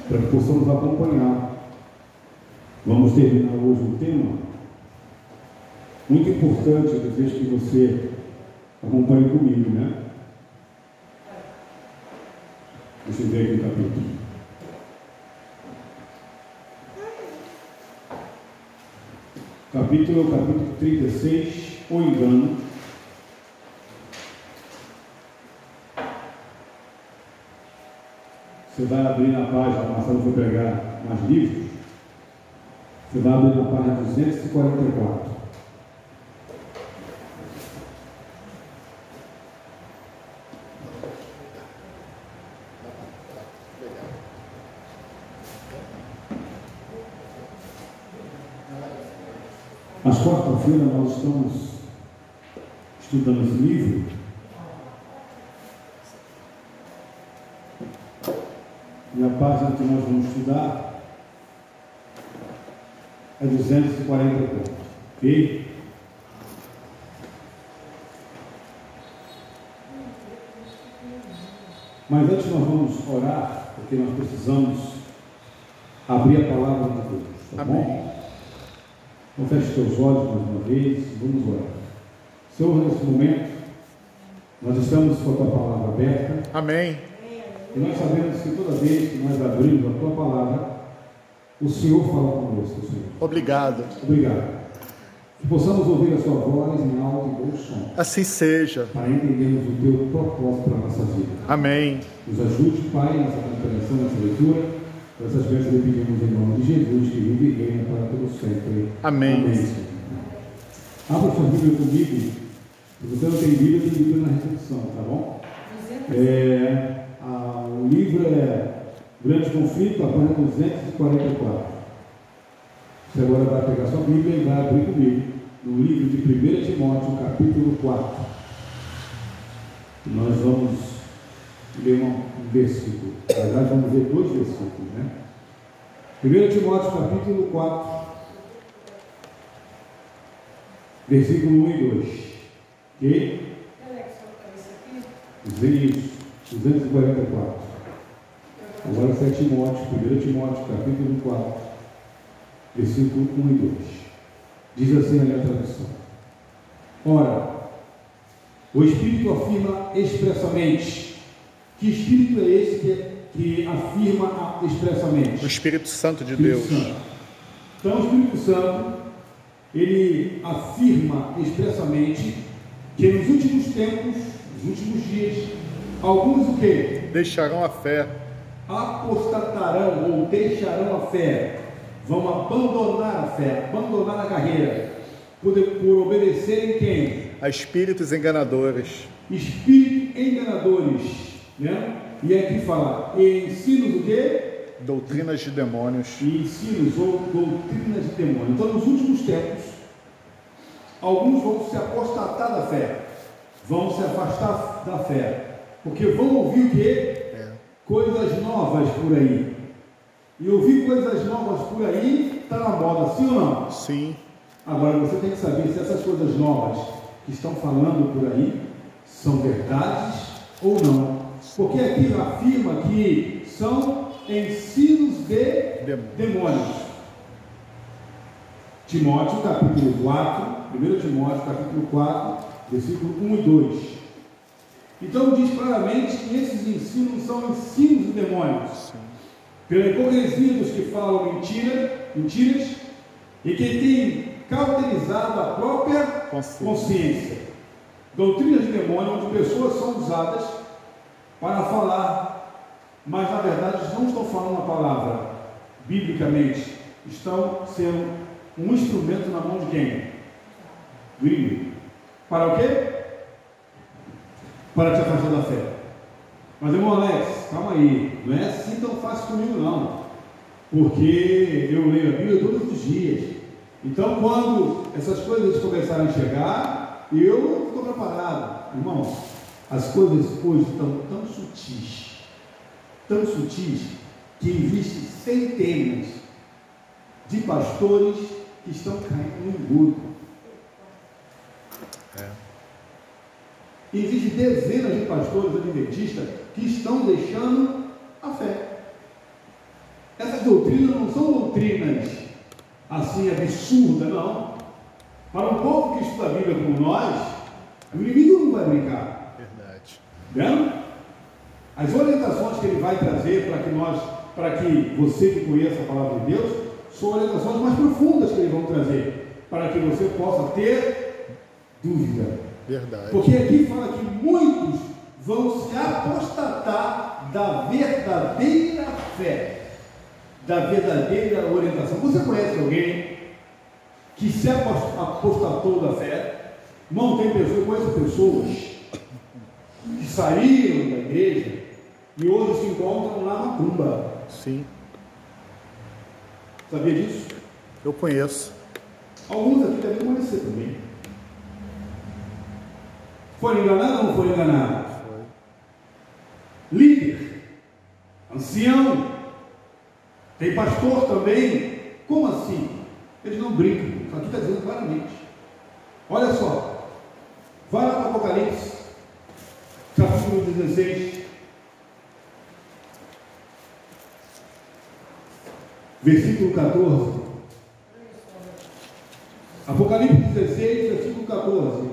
para que possamos acompanhar. Vamos terminar hoje um tema muito importante. Eu desejo que você acompanhe comigo, né? Deixa eu ver aqui o capítulo. Capítulo 36, o engano. Você vai abrir na página, o Marcelo foi pegar mais livros. Você vai abrir na página 244. Às quarta-feiras nós estamos estudando esse livro. E a página que nós vamos estudar é 244. Ok? Mas antes nós vamos orar, porque nós precisamos abrir a palavra de Deus. Tá bom? Então feche teus olhos mais uma vez e vamos orar. Senhor, nesse momento, nós estamos com a tua palavra aberta. Amém. E nós sabemos que toda vez que nós abrimos a tua palavra, o Senhor fala conosco, Senhor. Obrigado. Obrigado. Que possamos ouvir a sua voz em alto e bom som. Assim seja. Para entendermos o teu propósito para a nossa vida. Amém. Nos ajude, Pai, nessa compreensão, nessa leitura. Essas bênçãos lhe pedimos em nome de Jesus, que vive e reina para todo sempre. Amém. Amém. Abra sua Bíblia comigo. Se você não tem Bíblia, tem Bíblia na recepção, tá bom? O livro é Grande Conflito, a página 244. Você agora vai pegar sua Bíblia e vai abrir comigo no livro de 1 Timóteo, capítulo 4. Nós vamos ler um versículo. Na verdade, vamos ver dois versículos, né? 1 Timóteo, capítulo 4, versículo 1 e 2. Ok? Isso, 244. Agora 7 Timóteo, 1 Timóteo, capítulo 4, versículo 1 e 2. Diz assim a minha tradução: Ora, o Espírito afirma expressamente. Que Espírito é esse que afirma expressamente? O Espírito Santo de Deus. Santo. Então o Espírito Santo, ele afirma expressamente que nos últimos tempos, nos últimos dias, alguns o quê? Deixarão a fé. Apostatarão ou deixarão a fé, vão abandonar a fé, abandonar a carreira, por obedecerem quem? A espíritos enganadores. Espíritos enganadores, né? E aqui fala, ensinos o quê? Doutrinas de demônios. Ensinos ou doutrinas de demônios. Então, nos últimos tempos, alguns vão se apostatar da fé, vão se afastar da fé, porque vão ouvir o quê? Coisas novas por aí. E ouvir coisas novas por aí está na moda, sim ou não? Sim. Agora você tem que saber se essas coisas novas que estão falando por aí são verdades ou não. Porque aqui afirma que são ensinos de demônios. Timóteo, capítulo 4, 1 Timóteo, capítulo 4, versículo 1 e 2. Então diz claramente que esses ensinos são ensinos de demônios. Sim. Pela hipocrisia dos que falam mentiras e que têm cauterizado a própria consciência. Doutrinas de demônio, onde pessoas são usadas para falar, mas na verdade não estão falando a palavra biblicamente, estão sendo um instrumento na mão de quem? Do inimigo. Para o quê? Para te afastar da fé. Mas irmão Alex, calma aí, não é assim tão fácil comigo não, porque eu leio a Bíblia todos os dias. Então quando essas coisas começarem a chegar, eu estou preparado. Irmãos, as coisas hoje estão tão sutis, que existem centenas de pastores que estão caindo no engodo. Existem dezenas de pastores adventistas que estão deixando a fé. doutrinas não são doutrinas assim absurdas, não. Para um povo que estuda a Bíblia como nós, o inimigo não vai brincar. Verdade. Vendo? As orientações que ele vai trazer para que você que conheça a palavra de Deus, são orientações mais profundas que eles vão trazer, para que você possa ter dúvida. Verdade. Porque aqui fala que muitos vão se apostatar da verdadeira fé, da verdadeira orientação. Você conhece alguém que se apostatou da fé? Não tem pessoas, eu conheço pessoas que saíram da igreja e hoje se encontram na macumba. Sim. Sabia disso? Eu conheço. Alguns aqui devem conhecer também. Foram enganados ou não foram enganados? Foi. Líder, ancião, tem pastor também. Como assim? Eles não brincam. Isso aqui está dizendo claramente. Olha só. Vai lá para o Apocalipse, capítulo 16. Versículo 14. Apocalipse 16, versículo 14.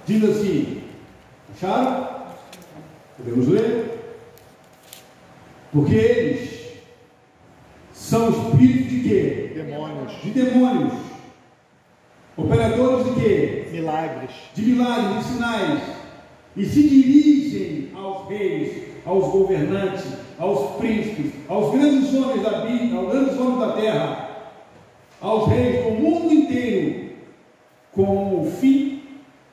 Diz assim: acharam? Podemos ler? Porque eles são espíritos de quê? Demônios. De demônios. Operadores de quê? Milagres. De milagres, de sinais. E se dirigem aos reis, aos governantes, aos príncipes, aos grandes homens da Bíblia, aos grandes homens da terra, aos reis do mundo inteiro, com o fim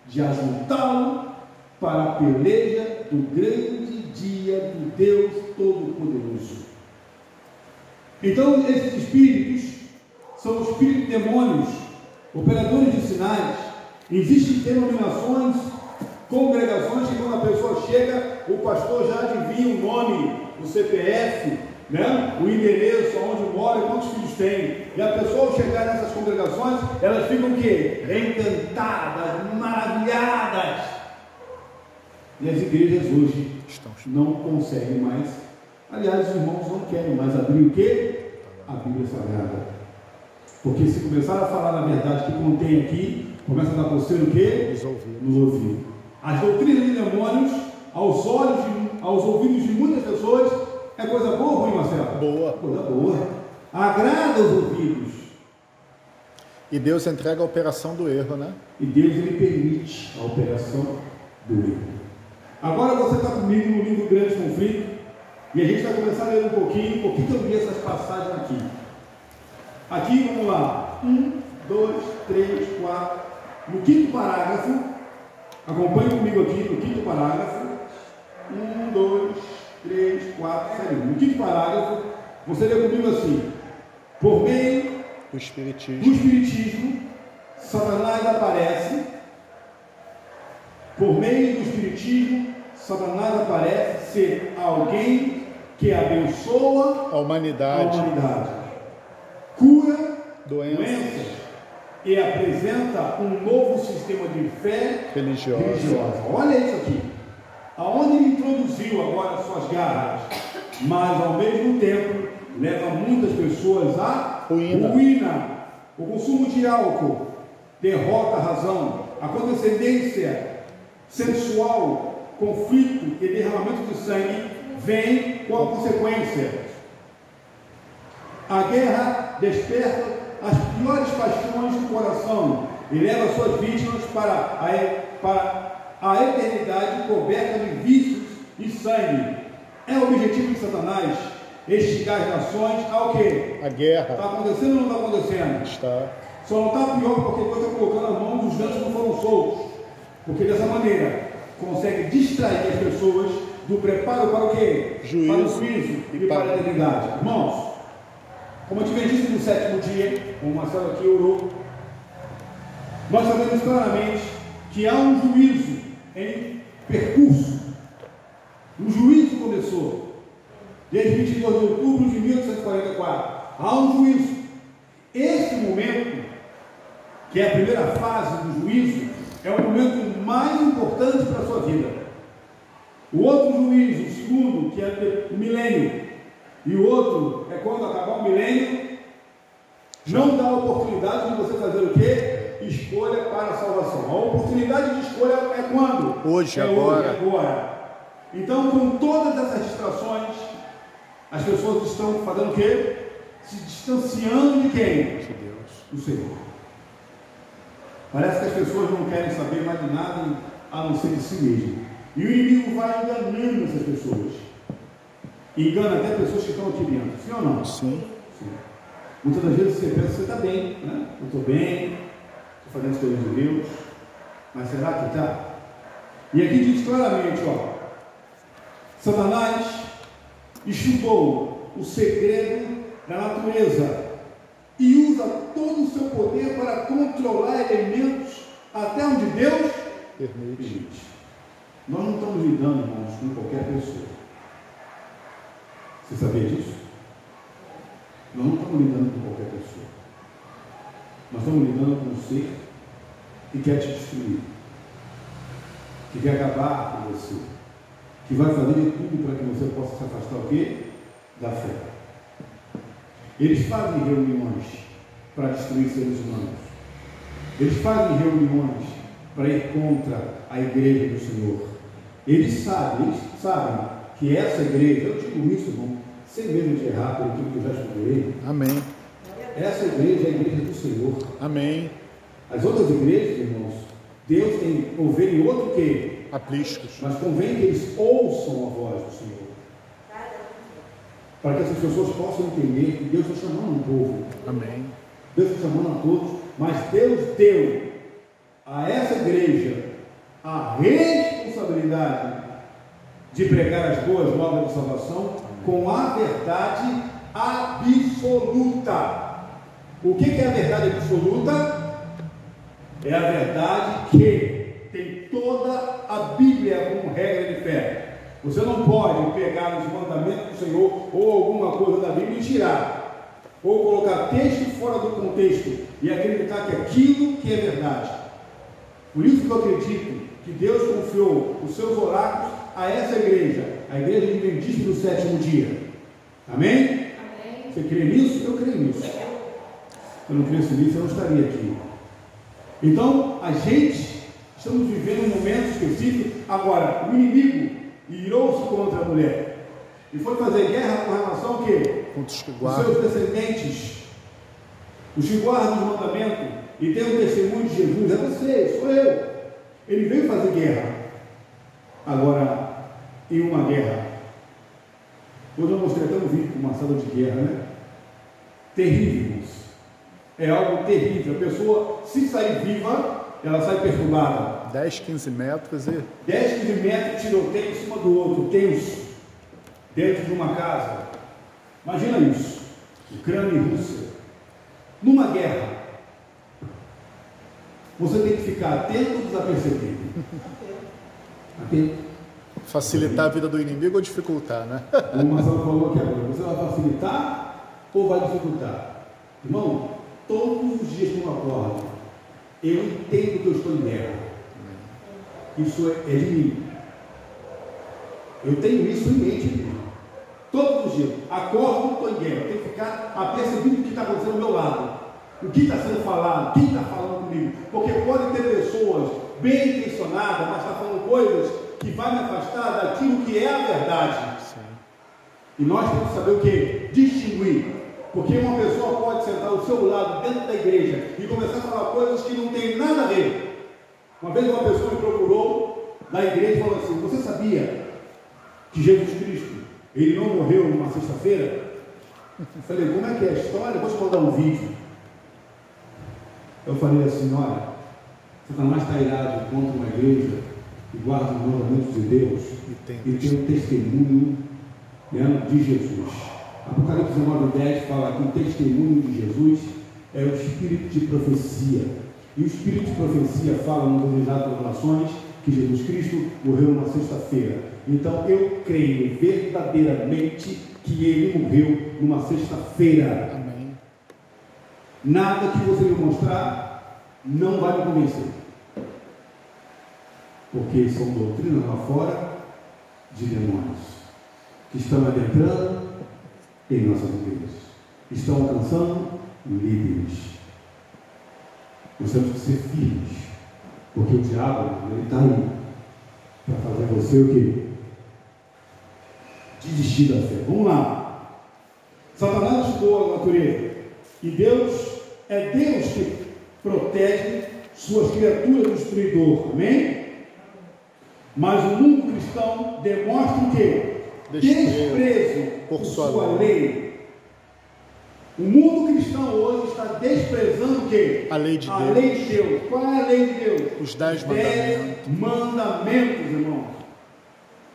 de ajuntá-lo para a peleja do grande dia do Deus Todo-Poderoso. Então, esses espíritos são espíritos de demônios, operadores de sinais. Existem denominações, congregações que quando a pessoa chega, o pastor já adivinha o nome, o CPF, né? O endereço, onde mora e quantos filhos tem. E a pessoa, ao chegar nessas congregações, elas ficam o quê? Encantadas, maravilhadas. E as igrejas hoje não conseguem mais. Aliás, os irmãos não querem mais abrir o quê? A Bíblia Sagrada. Porque se começar a falar na verdade que contém aqui, começa a dar coceira o quê? Nos ouvidos. As doutrinas de demônios, aos olhos, aos ouvidos de muitas pessoas, é coisa boa ou ruim, Marcelo? Boa. Coisa boa. Agrada os ouvidos. E Deus entrega a operação do erro, né? E Deus, ele permite a operação do erro. Agora você está comigo no livro Grande Conflito, e a gente vai começar a ler um pouquinho, por que eu vi essas passagens aqui. Aqui, vamos lá. 1, 2, 3, 4. No quinto parágrafo, acompanhe comigo aqui no quinto parágrafo. 1, 2, 3, 4, 5. No quinto parágrafo, você lê comigo assim: por meio do Espiritismo, Satanás aparece. Por meio do Espiritismo, Satanás aparece ser alguém que abençoa a humanidade, cura doenças e apresenta um novo sistema de fé religiosa. Olha isso aqui. Aonde ele introduziu agora suas garras, mas ao mesmo tempo leva muitas pessoas à ruína. O consumo de álcool derrota a razão, a condescendência sensual, conflito e derramamento de sangue vem com a consequência. A guerra desperta as piores paixões do coração e leva suas vítimas para a eternidade coberta de vícios e sangue. É o objetivo de Satanás instigar as nações ao quê? A guerra. Está acontecendo ou não está acontecendo? Está. Só não está pior porque Deus está colocando a mão dos ganchos que não foram soltos. Porque dessa maneira consegue distrair as pessoas do preparo para o quê? Juízo. Para o juízo e para a eternidade. Irmãos, como eu tive dito no sétimo dia, como o Marcelo aqui orou, nós sabemos claramente que há um juízo em percurso. O juízo começou desde 22 de outubro de 1844. Há um juízo. Esse momento, que é a primeira fase do juízo, é o momento mais importante para a sua vida. O outro juízo, o segundo, que é o milênio, E o outro é quando acabar o milênio, não dá a oportunidade de você fazer o quê? Escolha para a salvação. A oportunidade de escolha é quando? Hoje, é agora. Hoje, agora. Então, com todas essas distrações, as pessoas estão fazendo o quê? Se distanciando de quem? De Deus. Do Senhor. Parece que as pessoas não querem saber mais de nada a não ser de si mesmo. E o inimigo vai enganando essas pessoas. Engana até pessoas que estão aqui dentro. Sim ou não? Sim. Sim. Muitas das vezes você pensa que você está bem, né? Eu estou bem, estou fazendo as coisas de Deus, mas será que está? E aqui diz claramente, ó, Satanás estudou o segredo da natureza e usa todo o seu poder para controlar elementos até onde Deus permite. Nós não estamos lidando, irmãos, com qualquer pessoa. Você sabia disso? Nós não estamos lidando com qualquer pessoa. Nós estamos lidando com um ser que quer te destruir, que quer acabar com você, que vai fazer de tudo para que você possa se afastar o quê? Da fé. Eles fazem reuniões para destruir seres humanos. Eles fazem reuniões para ir contra a igreja do Senhor. Eles sabem que essa igreja, eu digo isso, irmão, sem medo de errar pelo que eu já estudei. Amém. Essa igreja é a igreja do Senhor. Amém. As outras igrejas, irmãos, Deus tem ovelha em outro que? Apriscos. Mas convém que eles ouçam a voz do Senhor. Para que essas pessoas possam entender que Deus está chamando o povo. Amém. Deus está chamando a todos, mas Deus deu a essa igreja a responsabilidade de pregar as boas novas de salvação com a verdade absoluta. O que é a verdade absoluta? É a verdade que tem toda a Bíblia como regra de fé. Você não pode pegar os mandamentos do Senhor ou alguma coisa da Bíblia e tirar, ou colocar texto fora do contexto e acreditar que aquilo que é verdade. Por isso que eu acredito que Deus confiou os seus oráculos a essa igreja, a igreja adventista do sétimo dia. Amém? Amém? Você crê nisso? Eu creio nisso. Se eu não cresce nisso, eu não estaria aqui. Então, a gente estamos vivendo um momento específico. Agora, o inimigo irou-se contra a mulher e foi fazer guerra com relação ao quê? Contra os que os guardam. seus descendentes, os que guardam os mandamentos e tem o testemunho de Jesus. É você, sou eu. Ele veio fazer guerra. Agora, em uma guerra, hoje eu mostrei até um vídeo com uma sala de guerra, né? Terrível. É algo terrível. A pessoa, se sair viva, ela sai perturbada. 10, 15 metros e... 10, 15 metros, tiroteio em cima do outro, tenso, dentro de uma casa. Imagina isso. Ucrânia e Rússia. Numa guerra, você tem que ficar atento ou desapercebido? Atento. Facilitar a vida do inimigo ou dificultar, né? O Marcelo falou aqui agora, você vai facilitar ou vai dificultar? Irmão, todos os dias que eu acordo, eu entendo que eu estou em guerra. Isso é de mim. Eu tenho isso em mente, irmão. Todos os dias, acordo, estou em guerra. Eu tenho que ficar apercebido do que está acontecendo ao meu lado. O que está sendo falado, quem está falando comigo. Porque pode ter pessoas bem intencionadas, mas está falando coisas que vai me afastar daquilo que é a verdade. Sim. E nós temos que saber o que? Distinguir. Porque uma pessoa pode sentar ao seu lado dentro da igreja e começar a falar coisas que não tem nada a ver. Uma vez uma pessoa me procurou na igreja e falou assim: você sabia que Jesus Cristo, ele não morreu numa sexta-feira? Eu falei: como é que é a história? Vou te mandar um vídeo. Eu falei assim: olha, Satanás está irado contra uma igreja que guarda os mandamentos de Deus e tem o testemunho, né, de Jesus. Apocalipse 19:10 fala que o testemunho de Jesus é o espírito de profecia. E o espírito de profecia fala no Evangelho das Nações que Jesus Cristo morreu numa sexta-feira. Então eu creio verdadeiramente que ele morreu numa sexta-feira. Amém. Nada que você me mostrar não vai me convencer. Porque são doutrinas lá fora de demônios que estão adentrando em nossas igrejas. Estão alcançando líderes. Nós temos que ser firmes, porque o diabo, ele está aí para fazer você o quê? Desistir da fé. Vamos lá. Satanás estudou a natureza e Deus é Deus que protege suas criaturas do destruidor. Amém? Mas o mundo cristão demonstra o quê? Desprezo por sua lei. O mundo cristão hoje está desprezando o quê? A lei de Deus. A lei de Deus. Qual é a lei de Deus? Os 10 mandamentos. 10 mandamentos, irmãos.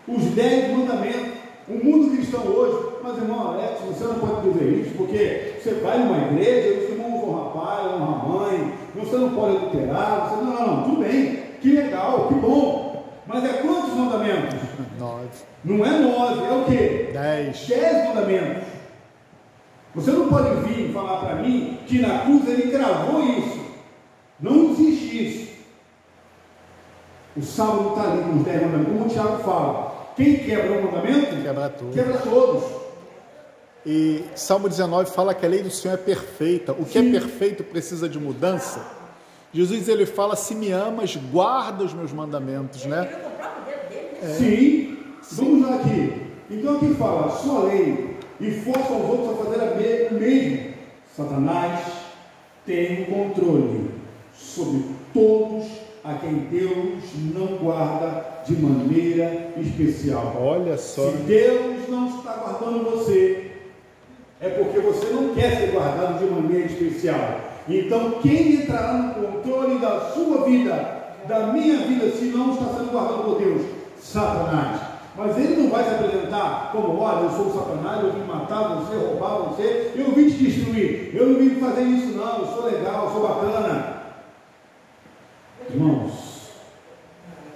Os 10 mandamentos. O mundo cristão hoje, mas irmão Alex, você não pode dizer isso, porque você vai numa igreja, os irmãos vão pai, honra a mãe, você não pode adulterar, você não, tudo bem, que legal, que bom. Mas é quantos mandamentos? 9. Não é 9, é o quê? 10. 10 mandamentos. Você não pode vir falar para mim que na cruz ele cravou isso. Não existe isso. O salmo está ali com os 10 mandamentos, como o Tiago fala. Quem quebra um mandamento? Quebra tudo. Quebra todos. E Salmo 19 fala que a lei do Senhor é perfeita. O que é perfeito precisa de mudança. Jesus, ele fala: se me amas, guarda os meus mandamentos, né? Sim. Vamos lá aqui. Então aqui fala, sua lei, e força aos outros a fazer o mesmo. Satanás tem o controle sobre todos a quem Deus não guarda de maneira especial. Olha só. Se Deus não está guardando você, é porque você não quer ser guardado de maneira especial. Então, quem entrará no controle da sua vida, da minha vida, se não está sendo guardado por Deus? Satanás. Mas ele não vai se apresentar como: olha, eu sou o Satanás, eu vim matar você, roubar você, eu vim te destruir, eu não vim fazer isso não, eu sou legal, eu sou bacana. Irmãos,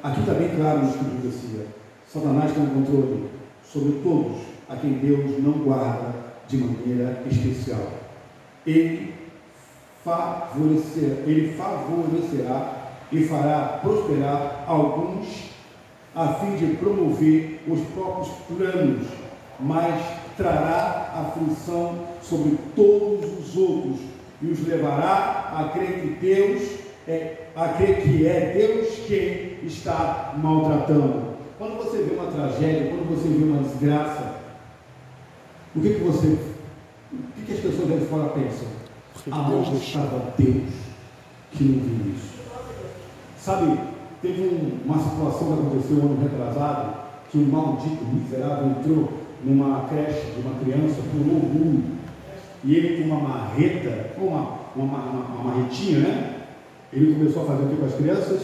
aqui está bem claro no estudo de profecia. Satanás tem um controle sobre todos a quem Deus não guarda de maneira especial. Ele favorecerá e fará prosperar alguns a fim de promover os próprios planos, mas trará aflição sobre todos os outros e os levará a crer que é Deus quem está maltratando. Quando você vê uma tragédia, quando você vê uma desgraça, o que as pessoas lá de fora pensam? Aonde estava Deus que não viu isso? Sabe, teve uma situação que aconteceu um ano retrasado, que um maldito miserável entrou numa creche de uma criança por orgulho, e ele com uma marreta, uma marretinha, né? Ele começou a fazer o que com as crianças?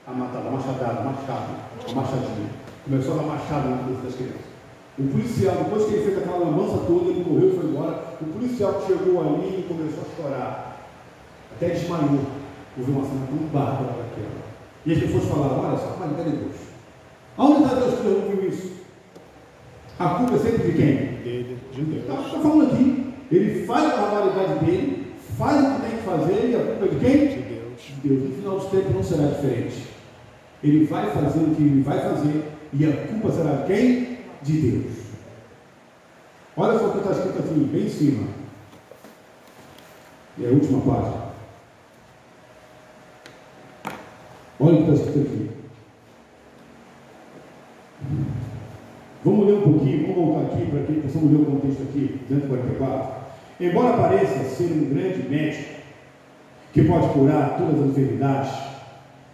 A matar, a machadinha. Começou a dar machado na cabeça das crianças. O policial, depois que ele fez aquela lambança toda, ele morreu e foi embora. O policial que chegou ali e começou a chorar. Até desmaiou. Houve uma cena tão bárbara daquela. E as pessoas falaram: olha só, mas cadê Deus? Aonde está Deus que não viu isso? A culpa é sempre de quem? Dele, de Deus. Está falando aqui. Ele faz a barbaridade dele, faz o que tem que fazer, e a culpa é de quem? De Deus. De Deus. No final dos tempos não será diferente. Ele vai fazer o que ele vai fazer, e a culpa será de quem? De Deus. Olha só o que está escrito aqui, bem em cima. É a última página. Olha o que está escrito aqui. Vamos ler um pouquinho, vamos voltar aqui para que possamos ler o contexto aqui, 244. Embora pareça ser um grande médico que pode curar todas as enfermidades,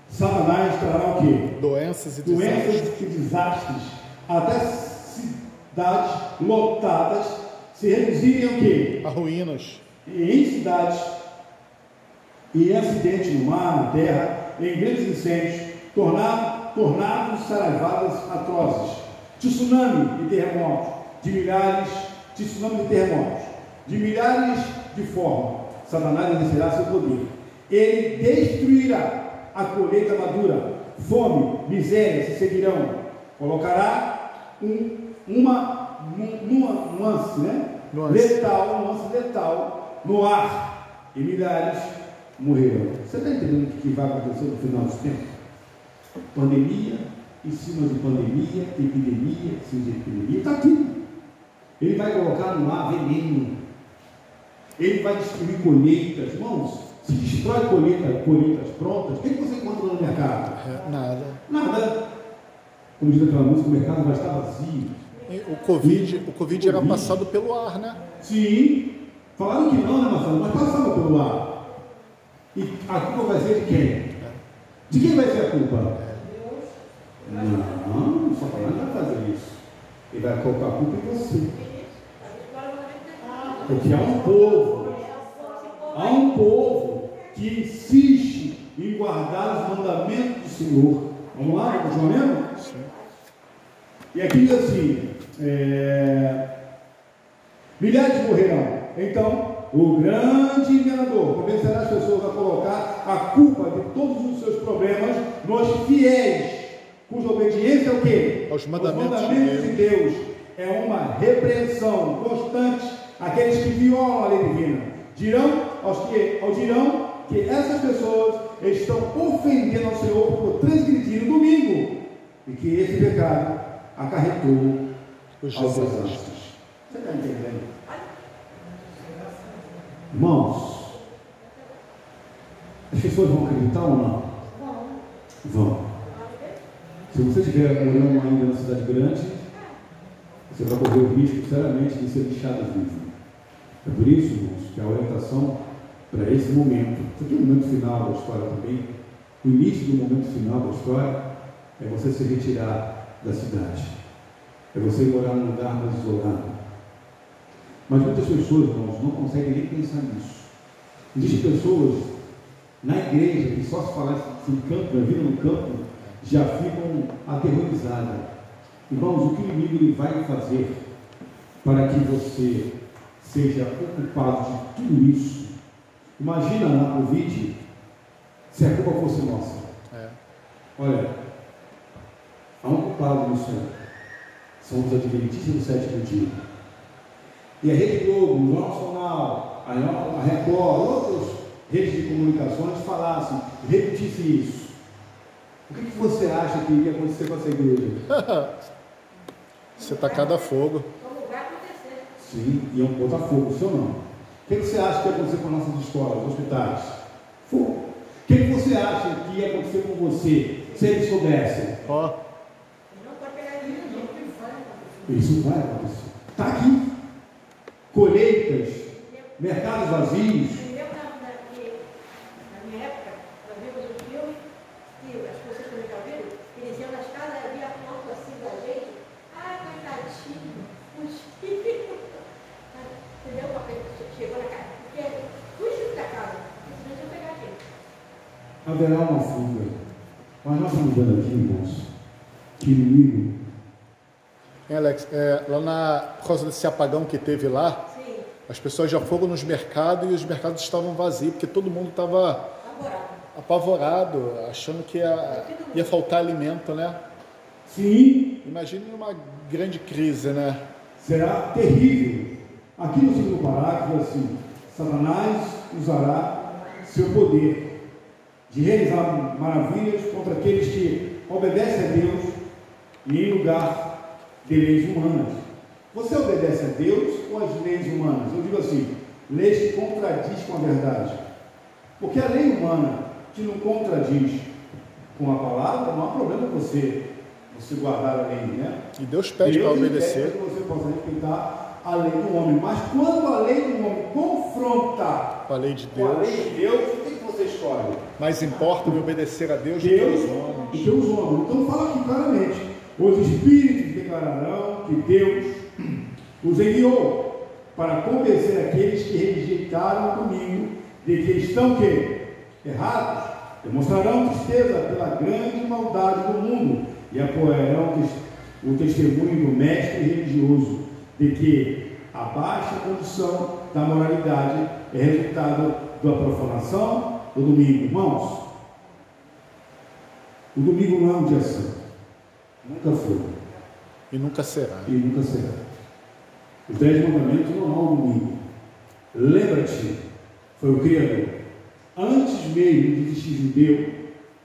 Satanás trará o quê? Doenças e desastres. Até cidades lotadas se reduzirem o quê? a ruínas. Em cidades, em acidentes no mar, na terra, em grandes incêndios, tornados saraivadas atrozes, tsunami e terremotos, de milhares de formas. Satanás exercerá seu poder. Ele destruirá a colheita madura, fome, miséria se seguirão. Colocará uma nuance letal no ar, e milhares morrerão. Você está entendendo o que vai acontecer no final dos tempos? Pandemia em cima de pandemia, epidemia em cima de epidemia. Está aqui. Ele vai colocar no ar veneno. Ele vai destruir colheitas. Irmãos, se destrói colheitas prontas, o que você encontra no mercado? Nada. Como diz aquela música, o mercado vai estar vazio. O Covid era passado pelo ar, né? Sim. Falaram que não, né, Marcelo? Mas passava pelo ar. E a culpa vai ser de quem? De quem vai ser a culpa? Não, só falar não vai fazer isso. Ele vai colocar a culpa em você. Porque há um povo que insiste em guardar os mandamentos do Senhor. Vamos lá? Vamos lendo? Sim. E aqui diz assim: milhares morrerão. Então, o grande enganador convencerá as pessoas a colocar a culpa de todos os seus problemas nos fiéis, cuja obediência é o quê? Aos mandamentos de Deus. É uma repreensão constante àqueles que violam a lei divina. Dirão que essas pessoas estão ofendendo ao Senhor por transgredir o domingo e que esse pecado acarretou os desastres. Você está entendendo? Irmãos, as pessoas vão acreditar ou não? Vão. Se você estiver morando ainda na cidade grande, você vai correr o risco, sinceramente, de ser lixado vivo. É por isso, irmãos, que a orientação para esse momento, isso aqui é o momento final da história também, o início do momento final da história, é você se retirar da cidade. É você morar num lugar mais isolado. Mas muitas pessoas, irmãos, não conseguem nem pensar nisso. Existem pessoas na igreja que só se falar em campo, na vida no campo, já ficam aterrorizadas. Irmãos, o que o inimigo ele vai fazer para que você seja ocupado de tudo isso? Imagina na Covid, se a culpa fosse nossa. Olha, há um culpado no céu. São os adventistas do sétimo dia. E a Rede Globo, o Jornal Nacional, a Record, outras redes de comunicações falassem, repetissem isso. O que você acha que iria acontecer com essa igreja? Você tacar a fogo. Como vai acontecer? Sim, iam botar fogo, sim ou não? O que você acha que ia acontecer com nossas escolas, hospitais? Fogo. O que você acha que ia acontecer com você, se eles soubessem? Isso vai acontecer. Está aqui. Colheitas, mercados vazios. Na minha época, nós vimos um filme que as pessoas também estão vendo, eles iam nas casas e havia foto assim da gente. Ah, coitadinho, os filhos. Entendeu? Chegou na casa. Porque fugiu da casa. Senão iam pegar a gente. Haverá uma fuga. Mas nós estamos vendo aqui, irmãos, que inimigo. Alex, por causa desse apagão que teve lá, sim, as pessoas já foram nos mercados e os mercados estavam vazios, porque todo mundo estava apavorado, achando que ia faltar alimento, né? Sim. Imagine uma grande crise, né? Será terrível. Aqui no segundo parágrafo, assim, Satanás usará seu poder de realizar maravilhas contra aqueles que obedecem a Deus e em lugar de leis humanas. Você obedece a Deus ou às leis humanas? Eu digo assim, leis que contradiz com a verdade. Porque a lei humana que não contradiz com a palavra, não há problema você guardar a lei, né? E Deus pede para obedecer. Pede que você possa respeitar a lei do homem. Mas quando a lei do homem confronta com a lei de Deus, o que você escolhe? Mais importa me obedecer a Deus do que aos homens. Então fala aqui claramente. Os Espíritos declararão que Deus os enviou para convencer aqueles que rejeitaram o domingo de que estão errados. Demonstrarão tristeza pela grande maldade do mundo e apoiarão o testemunho do mestre religioso de que a baixa condição da moralidade é resultado da profanação do domingo. Irmãos, o domingo não é um dia santo. Nunca foi. E nunca será. E nunca será. Os 10 mandamentos não há o domingo. Lembra-te, foi o Criador. Antes mesmo de existir judeu,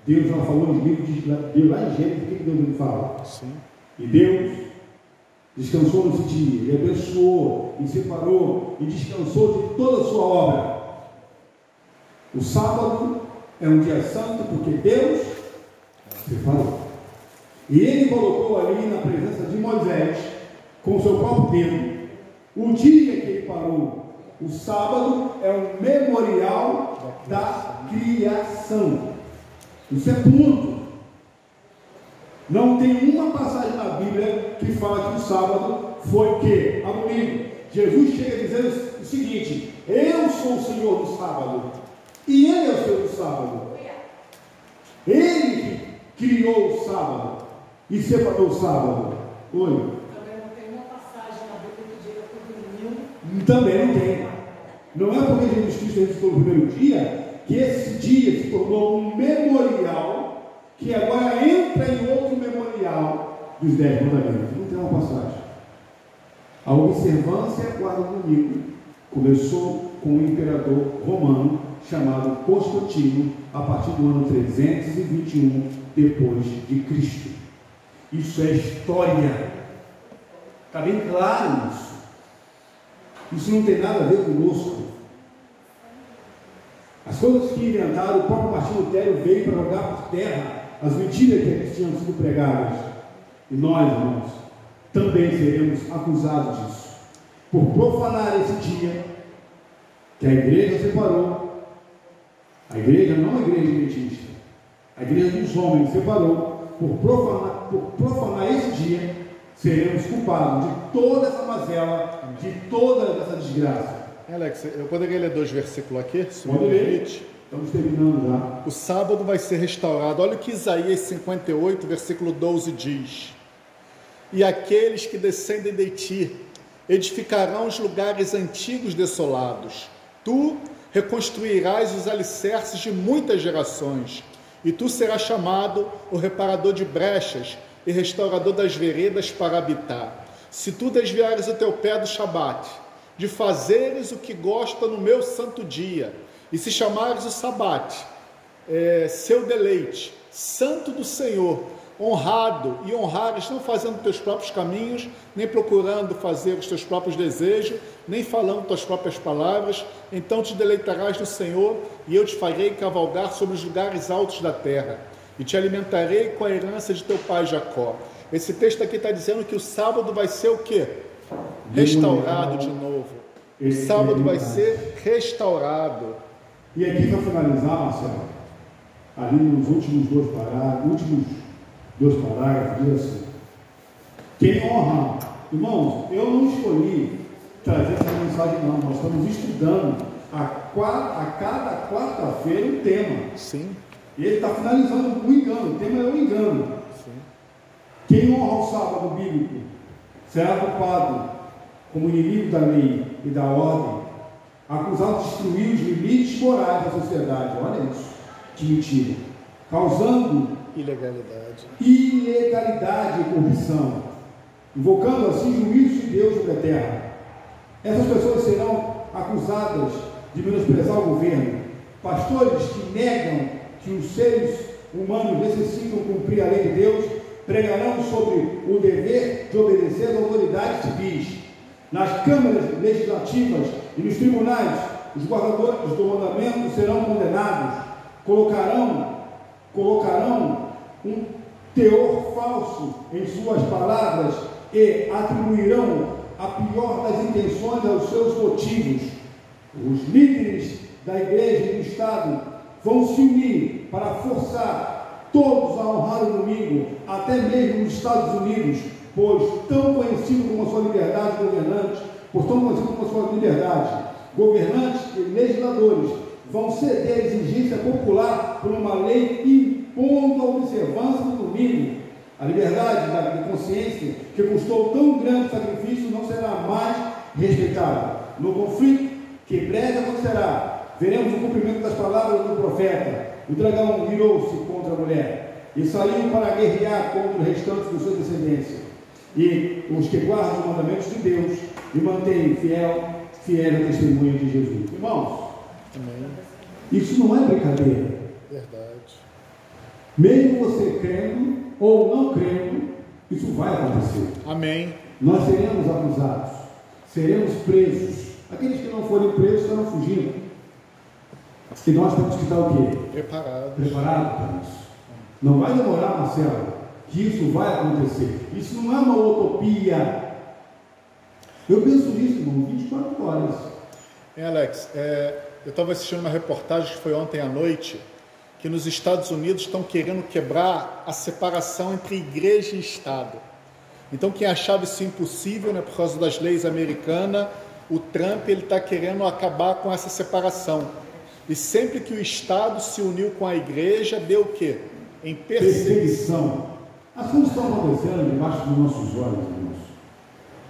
Deus já falou nos livros de Deus lá em Gênesis, o que Deus não fala? Sim. E Deus Descansou nesse dia, e abençoou, e separou, e descansou de toda a sua obra. O sábado é um dia santo porque Deus separou. E Ele colocou ali na presença de Moisés, com o seu próprio dedo, o dia que Ele parou. O sábado é um memorial da criação. Isso é ponto. Não tem uma passagem na Bíblia que fala que o sábado foi o quê? A domingo. Jesus chega dizendo o seguinte: eu sou o Senhor do sábado, e Ele é o Senhor do sábado. Ele que criou o sábado e separou o sábado. Oi? Também não tem uma passagem na Bíblia que diga que o domingo. Também não tem. Não é porque Jesus Cristo ressuscitou no primeiro dia que esse dia se tornou um memorial, que agora entra em outro memorial dos 10 mandamentos. Não tem uma passagem. A observância guarda do domingo começou com um imperador romano chamado Constantino, a partir do ano 321 depois de Cristo. Isso é história. Está bem claro isso. Isso não tem nada a ver conosco. As coisas que inventaram, o próprio Martinho Lutero veio para jogar por terra as mentiras que tinham sido pregadas. E nós, irmãos, também seremos acusados disso, por profanar esse dia que a igreja separou. A igreja não é a igreja adventista, a igreja dos homens separou. Por profanar esse dia, seremos culpados de toda essa mazela, de toda essa desgraça. Alex, eu poderia ler 2 versículos aqui? Pode ler. Estamos terminando já. O sábado vai ser restaurado. Olha o que Isaías 58, versículo 12 diz: e aqueles que descendem de ti edificarão os lugares antigos desolados. Tu reconstruirás os alicerces de muitas gerações, e tu serás chamado o reparador de brechas e restaurador das veredas para habitar. Se tu desviares o teu pé do Shabat, de fazeres o que gosta no meu santo dia, e se chamares o Sabat, seu deleite, santo do Senhor, honrado, e honrares não fazendo teus próprios caminhos, nem procurando fazer os teus próprios desejos, nem falando tuas próprias palavras, então te deleitarás no Senhor, e eu te farei cavalgar sobre os lugares altos da terra, e te alimentarei com a herança de teu pai Jacó. Esse texto aqui está dizendo que o sábado vai ser o quê? Restaurado de novo. O sábado vai ser restaurado. E aqui para finalizar, Marcelo, ali nos últimos dois parágrafos, diz assim: quem honra, irmãos, eu não escolhi trazer essa mensagem não, nós estamos estudando a cada quarta-feira um tema. Sim. E ele está finalizando o engano, o tema é o engano. Sim. Quem honra o sábado bíblico será culpado como inimigo da lei e da ordem, acusado de destruir os limites morais da sociedade. Olha isso, que mentira. Causando ilegalidade e corrupção, invocando assim juízo de Deus sobre a terra. Essas pessoas serão acusadas de menosprezar o governo. Pastores que negam que os seres humanos necessitam cumprir a lei de Deus pregarão sobre o dever de obedecer às autoridades civis. Nas câmaras legislativas e nos tribunais, os guardadores do mandamento serão condenados. Colocarão um teor falso em suas palavras e atribuirão a pior das intenções aos seus motivos. Os líderes da igreja e do Estado vão se unir para forçar todos a honrar o domingo, até mesmo nos Estados Unidos, pois tão conhecido como a sua liberdade governante, governantes e legisladores vão ceder à exigência popular por uma lei impondo a observância do domingo. A liberdade da consciência, que custou tão grande sacrifício, não será mais respeitada. No conflito que breve acontecerá, veremos o cumprimento das palavras do profeta. O dragão virou-se contra a mulher e saiu para guerrear contra os restantes de sua descendência. E os que guardam os mandamentos de Deus e mantêm fiel a testemunha de Jesus. Irmãos, amém. Isso não é brincadeira. Verdade. Mesmo você crendo ou não crendo, isso vai acontecer. Amém. nós seremos acusados, seremos presos. Aqueles que não forem presos estarão fugindo. E nós temos que estar o quê? Preparado para isso. Não vai demorar, Marcelo, que isso vai acontecer. Isso não é uma utopia. Eu penso nisso, irmão, 24 horas. Alex, eu estava assistindo uma reportagem que foi ontem à noite, que nos Estados Unidos estão querendo quebrar a separação entre igreja e Estado. Então, quem achava isso impossível, né, por causa das leis americanas, o Trump está querendo acabar com essa separação. E sempre que o Estado se uniu com a igreja, deu o quê? Em perseguição. As coisas estão acontecendo debaixo dos nossos olhos, irmãos.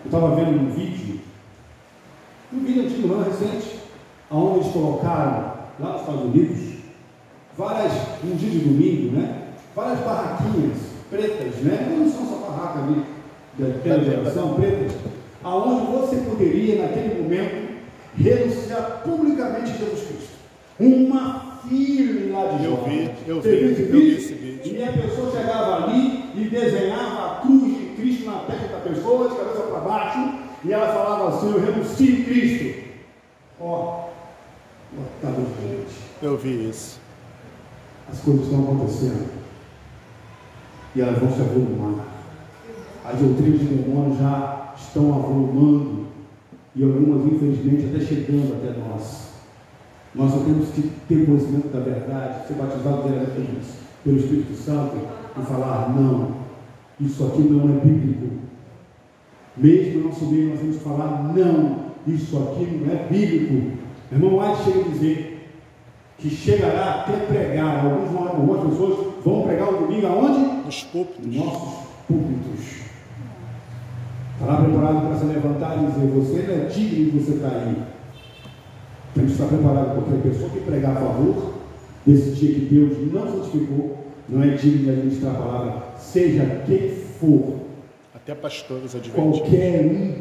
Eu estava vendo um vídeo antigo, não recente, onde eles colocaram, lá nos Estados Unidos, um dia de domingo, né? Várias barraquinhas pretas, né? Não são só barracas ali, da geração pretas, aonde você poderia, naquele momento, renunciar publicamente a Jesus Cristo. Uma fila de jovens. Eu vi esse vídeo. E a pessoa chegava ali e desenhava a cruz de Cristo na testa da pessoa, de cabeça para baixo, e ela falava assim: eu renuncio Cristo. Ó, lotado de gente. Eu vi isso. As coisas estão acontecendo e elas vão se avolumar. As doutrinas de demônio já estão avolumando e algumas, infelizmente, até chegando até nós. Nós só temos que ter conhecimento da verdade, ser batizado diretamente pelo Espírito Santo e falar: não, isso aqui não é bíblico. Mesmo no nosso meio, nós temos que falar: não, isso aqui não é bíblico. Irmão White chega a dizer que chegará até pregar. Algumas pessoas vão pregar o domingo aonde? Nos púlpitos. Nos nossos púlpitos. Estará preparado para se levantar e dizer: você não é digno de você estar aí. Tem que estar preparado, porque a pessoa que pregar a favor desse dia que Deus não santificou não é digno de administrar a palavra, seja quem for. Até pastores adventistas. Qualquer um,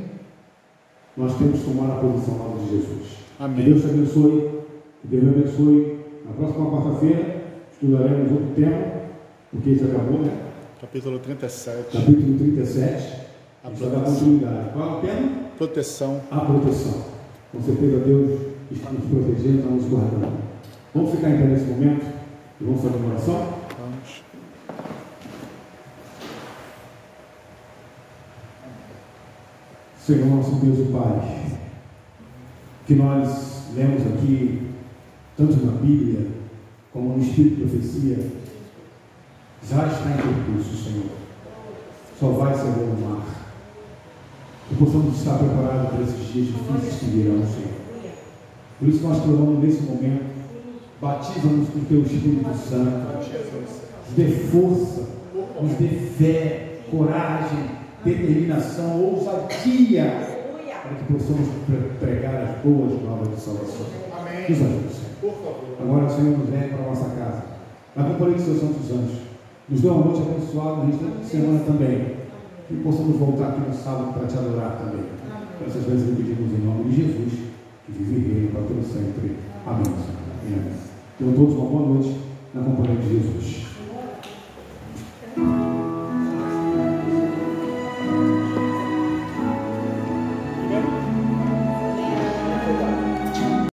nós temos que tomar a posição lá de Jesus. Amém. Que Deus te abençoe. Que Deus me abençoe. Na próxima quarta-feira estudaremos outro tema, porque isso acabou, né? Capítulo 37. Capítulo 37. A gente vai dar continuidade. Qual é o tema? Proteção. A proteção. Com certeza Deus está nos protegendo, está nos guardando. Vamos ficar em pé nesse momento e vamos fazer uma oração? Vamos. Senhor nosso Deus e Pai, que nós lemos aqui, tanto na Bíblia como no Espírito de Profecia, já está em recurso, Senhor. Só vai se avolumar. Que possamos estar preparados para esses dias difíceis que virão, Senhor. Por isso nós clamamos nesse momento: batiza-nos com Teu Espírito Santo, nos dê força, nos dê fé, coragem, determinação, ousadia, para que possamos pregar as boas novas de salvação. Amém. Nos ajude, Senhor. Por favor. Agora o Senhor nos leve para a nossa casa, na companhia dos Seus santos anjos. Nos dê uma noite abençoada no restante de semana também. Que possamos voltar aqui no sábado para Te adorar também. Essas vezes pedimos em nome de Jesus, que vive e reina para todo sempre. Amém. Amém. Tenham todos uma boa noite na companhia de Jesus.